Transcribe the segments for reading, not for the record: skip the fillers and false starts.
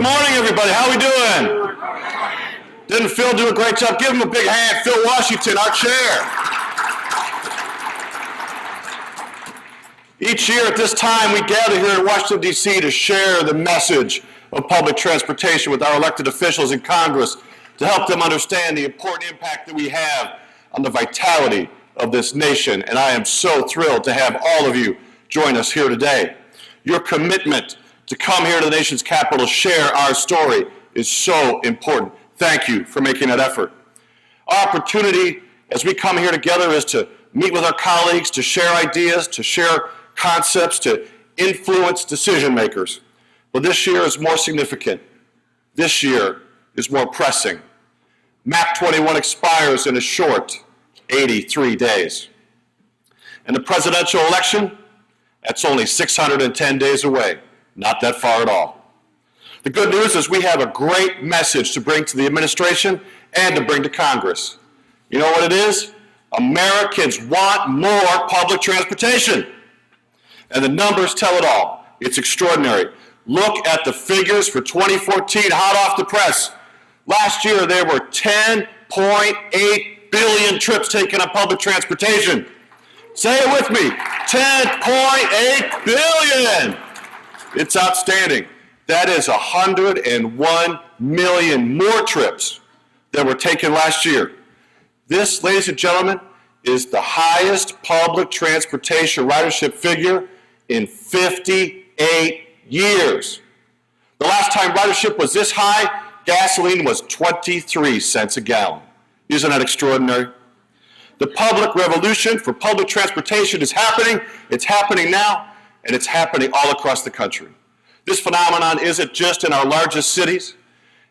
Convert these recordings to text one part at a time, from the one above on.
morning, everybody. How we doing? Didn't Phil do a great job? Give him a big hand. Phil Washington, our chair. Each year at this time, we gather here in Washington, D.C. to share the message of public transportation with our elected officials in Congress to help them understand the important impact that we have on the vitality of this nation. And I am so thrilled to have all of you join us here today. Your commitment to come here to the nation's capital, share our story, is so important. Thank you for making that effort. Our opportunity as we come here together is to meet with our colleagues, to share ideas, to share concepts, to influence decision makers. But this year is more significant. This year is more pressing. MAP 21 expires in a short 83 days. And the presidential election, that's only 610 days away. Not that far at all. The good news is we have a great message to bring to the administration and to bring to Congress. You know what it is? Americans want more public transportation. And the numbers tell it all. It's extraordinary. Look at the figures for 2014, hot off the press. Last year, there were 10.8 billion trips taken on public transportation. Say it with me, 10.8 billion. It's outstanding. That is 101 million more trips that were taken last year. This, ladies and gentlemen, is the highest public transportation ridership figure in 58 years. The last time ridership was this high, gasoline was 23 cents a gallon. Isn't that extraordinary? The public revolution for public transportation is happening. It's happening now, and it's happening all across the country. This phenomenon isn't just in our largest cities.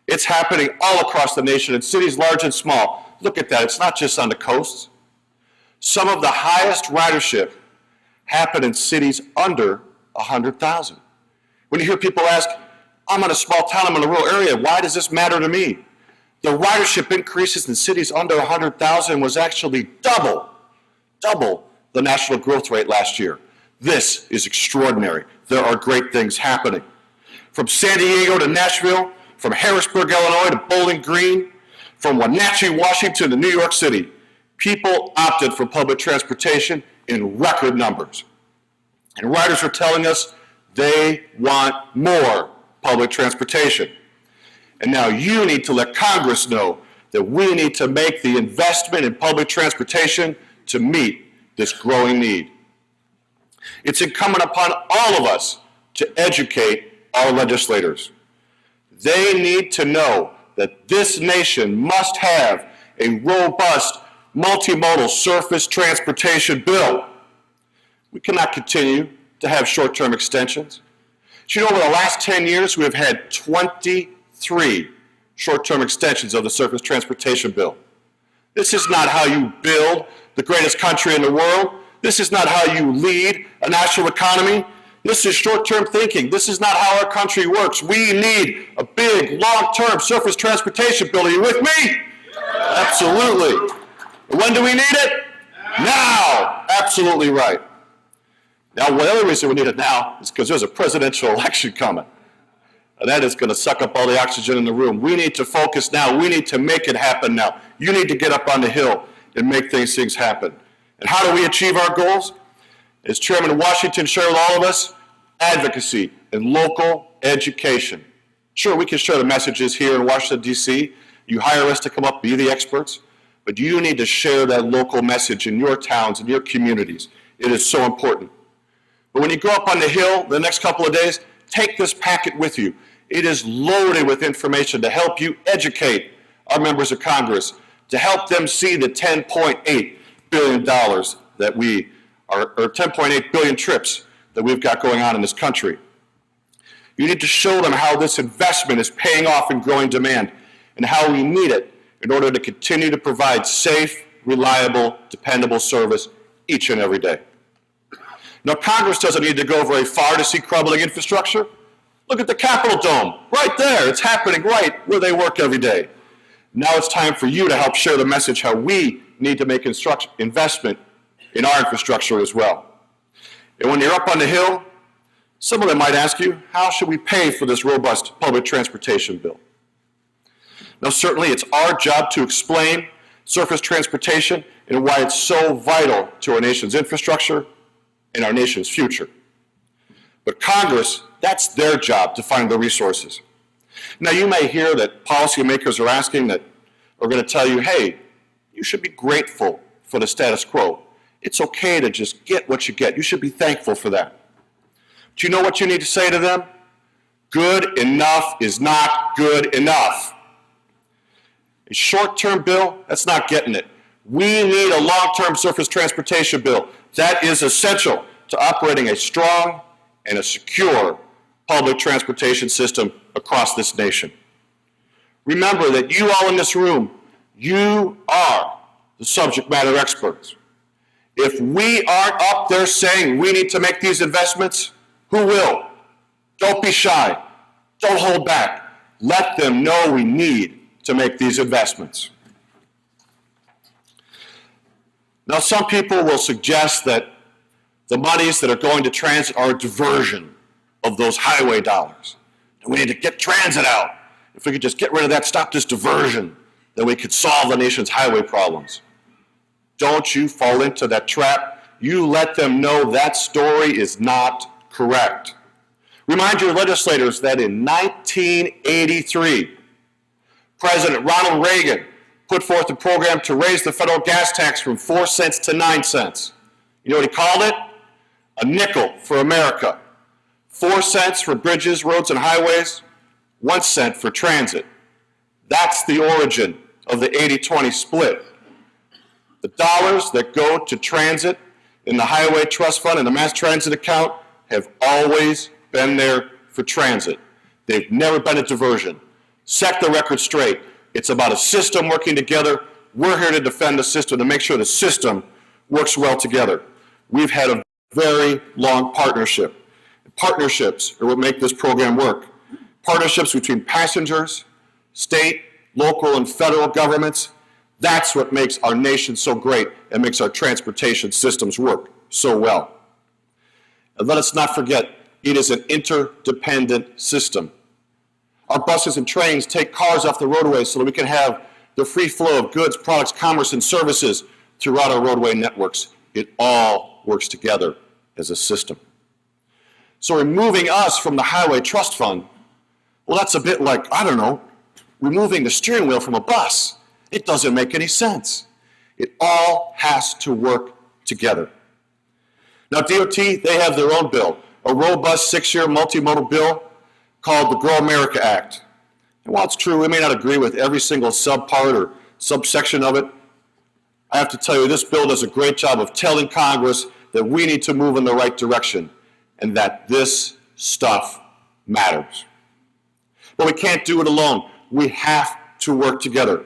It's happening all across the nation in cities large and small. Look at that. It's not just on the coasts. Some of the highest ridership happen in cities under 100,000. When you hear people ask, I'm in a small town, I'm in a rural area, why does this matter to me? The ridership increases in cities under 100,000 was actually double the national growth rate last year. This is extraordinary. There are great things happening. From San Diego to Nashville, from Harrisburg, Illinois to Bowling Green, from Wenatchee, Washington to New York City, people opted for public transportation in record numbers. And riders are telling us they want more public transportation. And now you need to let Congress know that we need to make the investment in public transportation to meet this growing need. It's incumbent upon all of us to educate our legislators. They need to know that this nation must have a robust multimodal surface transportation bill. We cannot continue to have short-term extensions. Do you know over the last 10 years we have had 23 short-term extensions of the surface transportation bill? This is not how you build the greatest country in the world. This is not how you lead a national economy. This is short-term thinking. This is not how our country works. We need a big, long-term surface transportation bill. Are you with me? Absolutely. When do we need it? Now. Absolutely right. Now, the other reason we need it now is because there's a presidential election coming. And that is going to suck up all the oxygen in the room. We need to focus now. We need to make it happen now. You need to get up on the Hill and make things happen. And how do we achieve our goals? As Chairman Washington shared with all of us, advocacy and local education. Sure, we can share the messages here in Washington, D.C. You hire us to come up, be the experts, but you need to share that local message in your towns and your communities. It is so important. But when you go up on the Hill the next couple of days, take this packet with you. It is loaded with information to help you educate our members of Congress, to help them see the $10.8 billion that we are, or 10.8 billion trips that we've got going on in this country. You need to show them how this investment is paying off in growing demand and how we need it in order to continue to provide safe, reliable, dependable service each and every day. Now, Congress doesn't need to go very far to see crumbling infrastructure. Look at the Capitol Dome, right there. It's happening right where they work every day. Now it's time for you to help share the message how we need to make investment in our infrastructure as well. And when you're up on the Hill, Some of them might ask you, how should we pay for this robust public transportation bill? Now, certainly it's our job to explain surface transportation and why it's so vital to our nation's infrastructure and our nation's future. But Congress, that's their job to find the resources. Now, you may hear that policymakers are asking that, are going to tell you, hey, you should be grateful for the status quo. It's okay to just get what you get. You should be thankful for that. Do you know what you need to say to them? Good enough is not good enough. A short-term bill, that's not getting it. We need a long-term surface transportation bill. That is essential to operating a strong and a secure public transportation system across this nation. Remember that you all in this room, you are the subject matter experts. If we aren't up there saying we need to make these investments, who will? Don't be shy. Don't hold back. Let them know we need to make these investments. Now, some people will suggest that the monies that are going to transit are a diversion of those highway dollars. And we need to get transit out. If we could just get rid of that, stop this diversion, then we could solve the nation's highway problems. Don't you fall into that trap. You let them know that story is not correct. Remind your legislators that in 1983, President Ronald Reagan put forth a program to raise the federal gas tax from 4 cents to 9 cents. You know what he called it? A nickel for America. 4 cents for bridges, roads, and highways, 1 cent for transit. That's the origin of the 80-20 split. The dollars that go to transit in the Highway Trust Fund and the Mass Transit account have always been there for transit. They've never been a diversion. Set the record straight. It's about a system working together. We're here to defend the system, to make sure the system works well together. We've had a very long partnership. Partnerships are what make this program work. Partnerships between passengers, state, local, and federal governments. That's what makes our nation so great and makes our transportation systems work so well. And let us not forget, it is an interdependent system. Our buses and trains take cars off the roadways so that we can have the free flow of goods, products, commerce, and services throughout our roadway networks. It all works together as a system. So removing us from the Highway Trust Fund, well, that's a bit like, I don't know, removing the steering wheel from a bus. It doesn't make any sense. It all has to work together. Now, DOT, they have their own bill, a robust 6-year multimodal bill called the Grow America Act. And while it's true, we may not agree with every single subpart or subsection of it, I have to tell you, this bill does a great job of telling Congress that we need to move in the right direction and that this stuff matters. But we can't do it alone. We have to work together.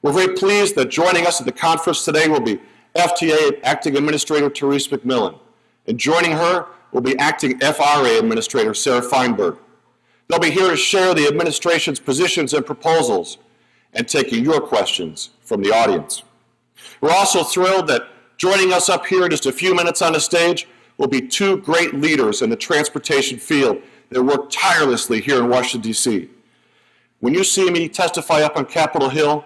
We're very pleased that joining us at the conference today will be FTA Acting Administrator Therese McMillan. And joining her will be Acting FRA Administrator Sarah Feinberg. They'll be here to share the administration's positions and proposals and taking your questions from the audience. We're also thrilled that joining us up here in just a few minutes on the stage will be 2 great leaders in the transportation field that work tirelessly here in Washington, D.C. When you see me testify up on Capitol Hill,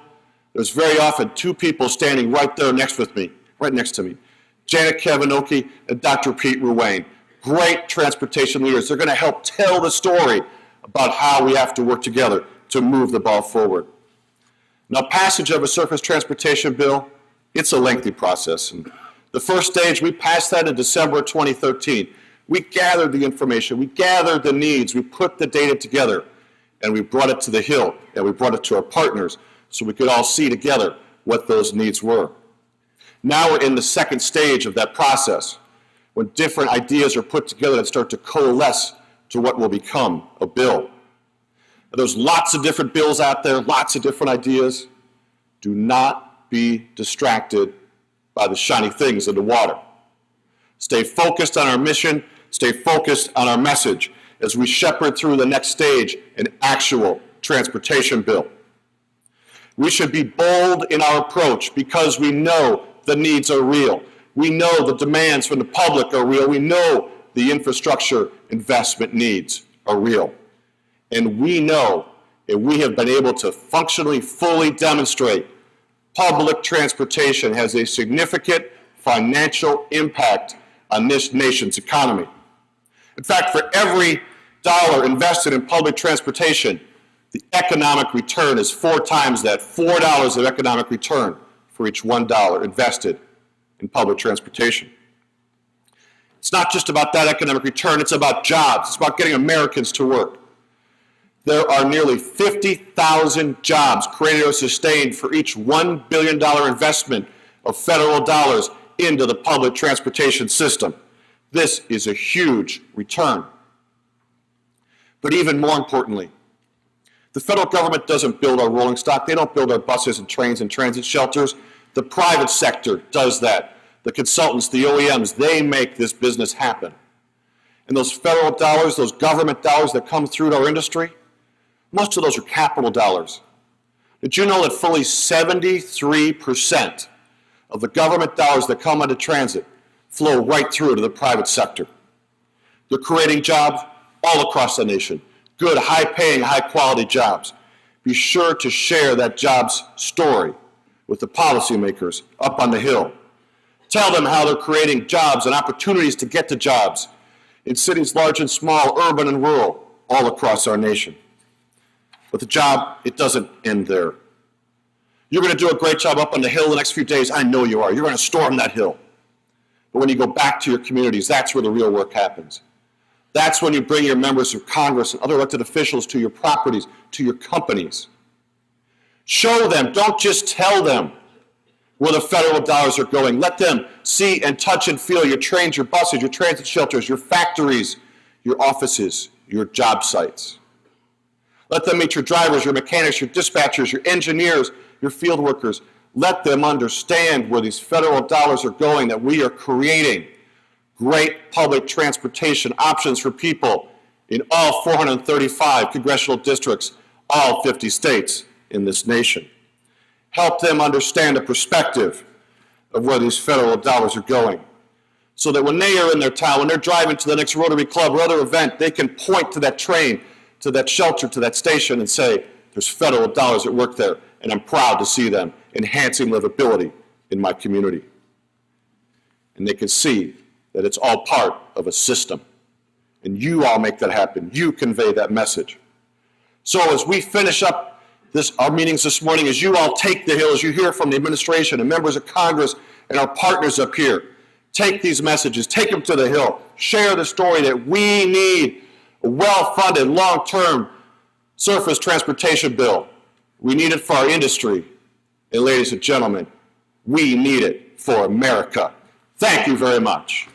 there's very often 2 people standing right there next to me, Janet Kavinoky and Dr. Pete Ruane. Great transportation leaders. They're going to help tell the story about how we have to work together to move the ball forward. Now, passage of a surface transportation bill, it's a lengthy process. And the first stage, we passed that in December of 2013. We gathered the information, we gathered the needs, we put the data together, and we brought it to the Hill, and we brought it to our partners so we could all see together what those needs were. Now we're in the second stage of that process, when different ideas are put together and start to coalesce to what will become a bill. There's lots of different bills out there, lots of different ideas. Do not be distracted by the shiny things in the water. Stay focused on our mission, stay focused on our message as we shepherd through the next stage, an actual transportation bill. We should be bold in our approach because we know the needs are real. We know the demands from the public are real. We know the infrastructure investment needs are real. And we know that we have been able to functionally, fully demonstrate public transportation has a significant financial impact on this nation's economy. In fact, for every dollar invested in public transportation, the economic return is 4 times that, $4 of economic return for each $1 invested in public transportation. It's not just about that economic return, it's about jobs. It's about getting Americans to work. There are nearly 50,000 jobs created or sustained for each $1 billion investment of federal dollars into the public transportation system. This is a huge return. But even more importantly, the federal government doesn't build our rolling stock. They don't build our buses and trains and transit shelters. The private sector does that. The consultants, the OEMs, they make this business happen. And those federal dollars, those government dollars that come through to our industry, most of those are capital dollars. Did you know that fully 73% of the government dollars that come into transit flow right through to the private sector? They're creating jobs all across the nation. Good, high-paying, high-quality jobs. Be sure to share that jobs story with the policymakers up on the Hill. Tell them how they're creating jobs and opportunities to get to jobs in cities large and small, urban and rural, all across our nation. But the job, it doesn't end there. You're going to do a great job up on the Hill the next few days. I know you are. You're going to storm that hill. But when you go back to your communities, that's where the real work happens. That's when you bring your members of Congress and other elected officials to your properties, to your companies. Show them, don't just tell them where the federal dollars are going. Let them see and touch and feel your trains, your buses, your transit shelters, your factories, your offices, your job sites. Let them meet your drivers, your mechanics, your dispatchers, your engineers, your field workers. Let them understand where these federal dollars are going, that we are creating great public transportation options for people in all 435 congressional districts, all 50 states in this nation. Help them understand the perspective of where these federal dollars are going, so that when they are in their town, when they're driving to the next Rotary Club or other event, they can point to that train, to that shelter, to that station and say, there's federal dollars at work there, and I'm proud to see them enhancing livability in my community. And they can see that it's all part of a system. And you all make that happen. You convey that message. So as we finish up our meetings this morning, as you all take the Hill, as you hear from the administration and members of Congress and our partners up here, take these messages, take them to the Hill, share the story that we need a well-funded, long-term surface transportation bill. We need it for our industry. And ladies and gentlemen, we need it for America. Thank you very much.